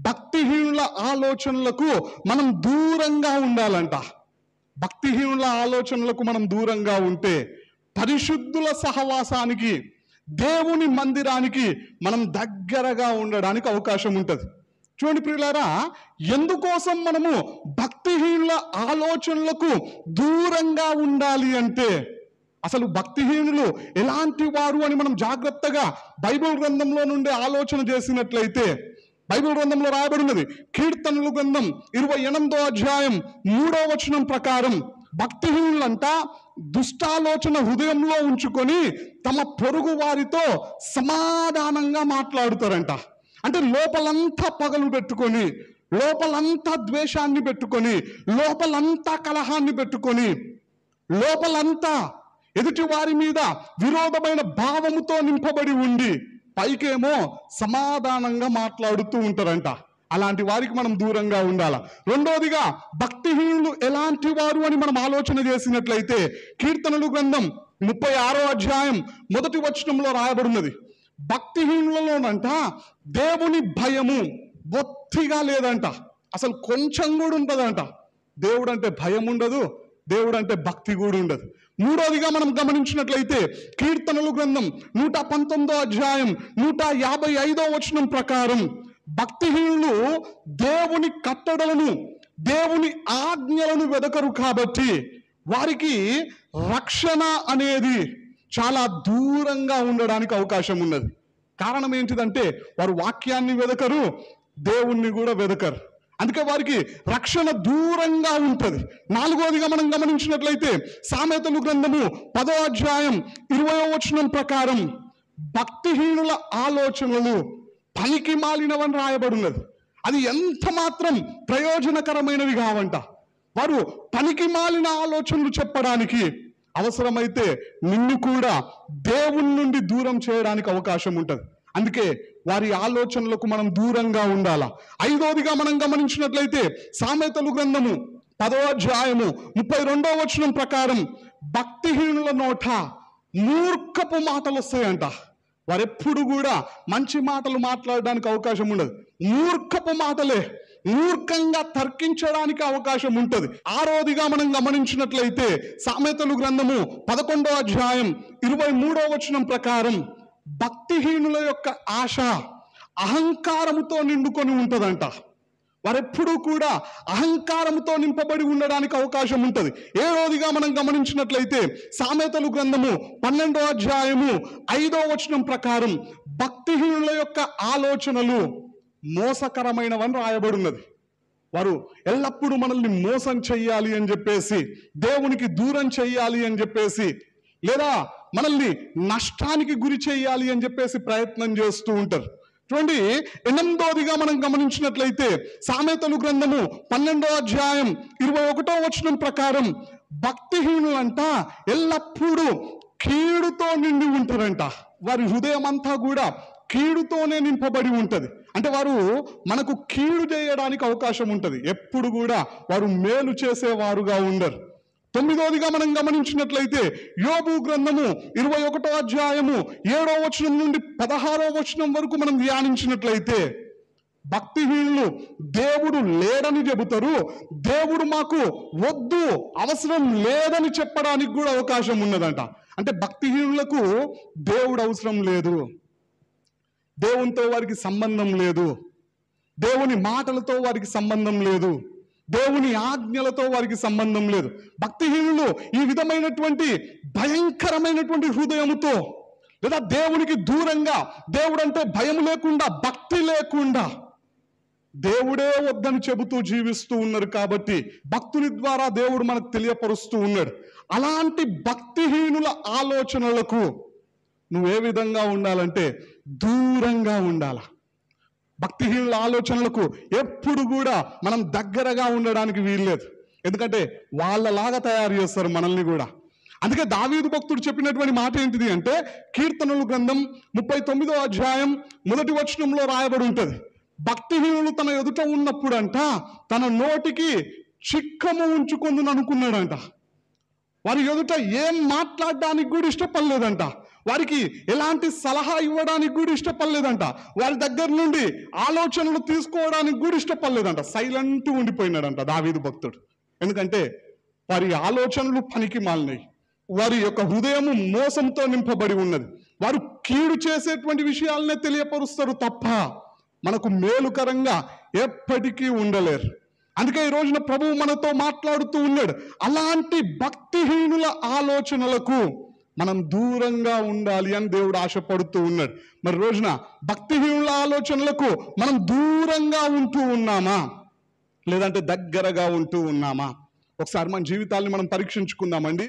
భక్తిహీనుల ఆలోచనలకు మనం దూరంగా ఉండాలంట. భక్తిహీనుల ఆలోచనలకు మనం దూరంగా ఉంటే పరిశుద్ధుల సహవాసానికి, దేవుని మందిరానికి మనం దగ్గరగా ఉండడానికి అవకాశం ఉంటుంది. చూడండి ప్రియులారా, ఎందుకోసం మనము భక్తిహీనుల ఆలోచనలకు దూరంగా ఉండాలి అంటే, అసలు భక్తిహీనులు ఎలాంటి వారు అని మనం జాగ్రత్తగా బైబిల్ గ్రంథంలో నుండి ఆలోచన చేసినట్లయితే, బైబిల్ గ్రంథంలో రాయబడినది కీర్తనలు గ్రంథం 28వ అధ్యాయం 3వ వచనం ప్రకారం, భక్తిహీనులంతా దుష్టాలోచన హృదయంలో ఉంచుకొని తమ పొరుగు వారితో సమాధానంగా మాట్లాడుతారంట. అంటే లోపలంతా పగలు పెట్టుకొని, లోపలంతా ద్వేషాన్ని పెట్టుకొని, లోపలంతా కలహాన్ని పెట్టుకొని, లోపలంతా ఎదుటి వారి మీద విరోధమైన భావముతో నింపబడి ఉండి పైకేమో సమాధానంగా మాట్లాడుతూ ఉంటారంట. అలాంటి వారికి మనం దూరంగా ఉండాలి. రెండోదిగా, భక్తిహీనులు ఎలాంటి వారు అని మనం ఆలోచన చేసినట్లయితే కీర్తనలు గ్రంథం 36వ అధ్యాయం 1వ వచనంలో రాయబడినది, భక్తిహీనులలోనంట దేవుని భయము బొత్తిగా లేదంట. అసలు కొంచెం కూడా ఉండదంట. దేవుడు అంటే భయం ఉండదు, దేవుడు అంటే భక్తి కూడా ఉండదు. మూడోదిగా మనం గమనించినట్లయితే కీర్తనలు గ్రంథం 119వ అధ్యాయం 155వ వచనం ప్రకారం, భక్తిహీనులు దేవుని కట్టడలను, దేవుని ఆజ్ఞలను వెదకరు కాబట్టి వారికి రక్షణ అనేది చాలా దూరంగా ఉండడానికి అవకాశం ఉన్నది. కారణం ఏంటిదంటే వారు వాక్యాన్ని వెదకరు, దేవుణ్ణి కూడా వెదకరు. అందుకే వారికి రక్షణ దూరంగా ఉంటుంది. నాలుగోదిగా మనం గమనించినట్లయితే సామెతలు గ్రంథము 10వ అధ్యాయం 20వ వచనం ప్రకారం, భక్తిహీనుల ఆలోచనలు పనికి మాలినవని రాయబడినది. అది ఎంత మాత్రం ప్రయోజనకరమైనవి కావంట. వారు పనికి మాలిన ఆలోచనలు చెప్పడానికి అవసరమైతే నిన్ను కూడా దేవుని నుండి దూరం చేయడానికి అవకాశం ఉంటుంది. అందుకే వారి ఆలోచనలకు మనం దూరంగా ఉండాలా. ఐదోదిగా మనం గమనించినట్లయితే సామెతలు గ్రంథము 10వ అధ్యాయము 32వ వచనం ప్రకారం, భక్తిహీనుల నోట మూర్ఖపు మాటలు వస్తాయంట. వారెప్పుడు కూడా మంచి మాటలు మాట్లాడడానికి అవకాశం ఉండదు. మూర్ఖపు మాటలే, మూర్ఖంగా తర్కించడానికి అవకాశం ఉంటుంది. ఆరోదిగా మనం గమనించినట్లయితే సామెతలు గ్రంథము 11వ అధ్యాయం 23వ వచనం ప్రకారం, భక్తిహీనుల యొక్క ఆశ అహంకారముతో నిండుకొని ఉంటుందంట. వారెప్పుడూ కూడా అహంకారంతో నింపబడి ఉండడానికి అవకాశం ఉంటుంది. ఏడోదిగా మనం గమనించినట్లయితే సామెతలు గ్రంథము 12వ అధ్యాయము 5వ వచనం ప్రకారం, భక్తిహీనుల యొక్క ఆలోచనలు మోసకరమైనవని రాయబడినది. వారు ఎల్లప్పుడూ మనల్ని మోసం చెయ్యాలి అని చెప్పేసి, దేవునికి దూరం చెయ్యాలి అని చెప్పేసి, లేదా మనల్ని నష్టానికి గురి చేయాలి అని చెప్పేసి ప్రయత్నం చేస్తూ ఉంటారు. చూడండి, 8వదిగా మనం గమనించినట్లయితే సామెతలు గ్రంథము 12వ అధ్యాయం 21వ వచనం ప్రకారం, భక్తిహీనులంట ఎల్లప్పుడూ కీడుతో నిండి ఉంటారంట. వారి హృదయం అంతా కూడా కీడుతోనే నింపబడి ఉంటది. అంటే వారు మనకు కీడు చేయడానికి అవకాశం ఉంటుంది. ఎప్పుడు కూడా వారు మేలు చేసేవారుగా ఉండరు. 9వదిగా మనం గమనించినట్లయితే యోబు గ్రంథము 21వ అధ్యాయము 7వ వచనం నుండి 16వ వచనం వరకు మనం ధ్యానించినట్లయితే, భక్తిహీనులు దేవుడు లేడని చెబుతారు, దేవుడు మాకు వద్దు, అవసరం లేదని చెప్పడానికి కూడా అవకాశం ఉన్నదంట. అంటే భక్తిహీనులకు దేవుడు అవసరం లేదు, దేవునితో వారికి సంబంధం లేదు, దేవుని మాటలతో వారికి సంబంధం లేదు, దేవుని ఆజ్ఞలతో వారికి సంబంధం లేదు. భక్తిహీనులు ఈ విధమైనటువంటి భయంకరమైనటువంటి హృదయముతో, లేదా దేవునికి దూరంగా, దేవుడు అంటే భయం లేకుండా, భక్తి లేకుండా, దేవుడే వద్దని చెబుతూ జీవిస్తూ ఉన్నారు. కాబట్టి భక్తుని ద్వారా దేవుడు మనకు తెలియపరుస్తూ ఉన్నాడు. అలాంటి భక్తిహీనుల ఆలోచనలకు నువ్వే విధంగా ఉండాలంటే దూరంగా ఉండాల. భక్తిహీనుల ఆలోచనలకు ఎప్పుడు కూడా మనం దగ్గరగా ఉండడానికి వీల్లేదు. ఎందుకంటే వాళ్ళలాగా తయారు చేస్తారు మనల్ని కూడా. అందుకే దావీదు భక్తుడు చెప్పినటువంటి మాట ఏంటిది అంటే, కీర్తనలు గ్రంథం 39వ అధ్యాయం 1వ వచనంలో రాయబడి ఉంటుంది, భక్తిహీనులు తన ఎదుట ఉన్నప్పుడంట తన నోటికి చిక్కము ఉంచుకుందని అనుకున్నాడంట. వారి ఎదుట ఏం మాట్లాడడానికి కూడా ఇష్టపడలేదంట. వారికి ఎలాంటి సలహా ఇవ్వడానికి కూడా ఇష్టపడలేదంట. వారి దగ్గర నుండి ఆలోచనలు తీసుకోవడానికి కూడా ఇష్టపడలేదంట. సైలెంట్ ఉండిపోయినాడంట దావీదు భక్తుడు. ఎందుకంటే వారి ఆలోచనలు పనికి మాలినాయి. వారి యొక్క హృదయము మోసంతో నింపబడి ఉన్నది. వారు కీడు చేసేటువంటి విషయాలనే తెలియపరుస్తారు తప్ప మనకు మేలుకరంగా ఎప్పటికీ ఉండలేరు. అందుకే ఈ రోజున ప్రభువు మనతో మాట్లాడుతూ ఉన్నాడు. అలాంటి భక్తిహీనుల ఆలోచనలకు మనం దూరంగా ఉండాలి అని దేవుడు ఆశపడుతూ ఉన్నాడు. మరి రోజున భక్తిహీనుల ఆలోచనలకు మనం దూరంగా ఉంటూ ఉన్నామా, లేదంటే దగ్గరగా ఉంటూ ఉన్నామా? ఒకసారి మన జీవితాన్ని మనం పరీక్షించుకుందామండి.